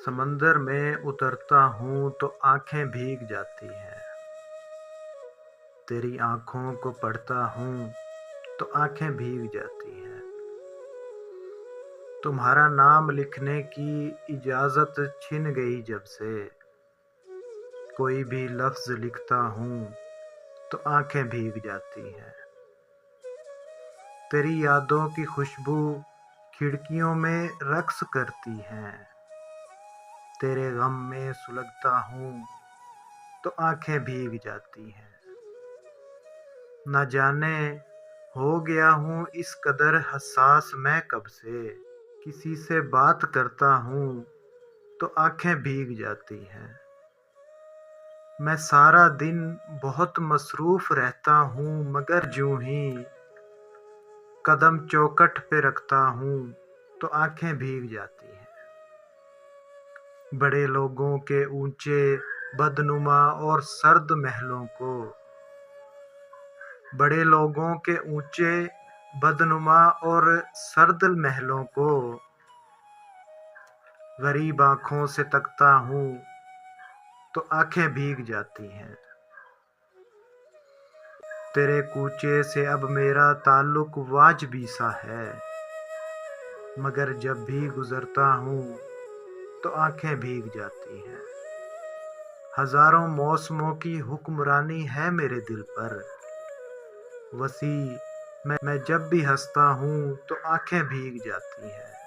سمندر میں اترتا ہوں تو آنکھیں بھیگ جاتی ہیں، تیری آنکھوں کو پڑھتا ہوں تو آنکھیں بھیگ جاتی ہیں۔ تمہارا نام لکھنے کی اجازت چھن گئی جب سے، کوئی بھی لفظ لکھتا ہوں تو آنکھیں بھیگ جاتی ہیں۔ تیری یادوں کی خوشبو کھڑکیوں میں رقص کرتی ہیں، تیرے غم میں سلگتا ہوں تو آنکھیں بھیگ جاتی ہیں۔ نہ جانے ہو گیا ہوں اس قدر حساس میں کب سے، کسی سے بات کرتا ہوں تو آنکھیں بھیگ جاتی ہیں۔ میں سارا دن بہت مصروف رہتا ہوں مگر جوں ہی قدم چوکھٹ پہ رکھتا ہوں تو آنکھیں بھیگ جاتی ہیں۔ بڑے لوگوں کے اونچے بدنما اور سرد محلوں کو، بڑے لوگوں کے اونچے بدنما اور سرد محلوں کو غریب آنکھوں سے تکتا ہوں تو آنکھیں بھیگ جاتی ہیں۔ تیرے کوچے سے اب میرا تعلق واجبی سا ہے، مگر جب بھی گزرتا ہوں تو آنکھیں بھیگ جاتی ہیں۔ ہزاروں موسموں کی حکمرانی ہے میرے دل پر، وسیع میں جب بھی ہنستا ہوں تو آنکھیں بھیگ جاتی ہیں۔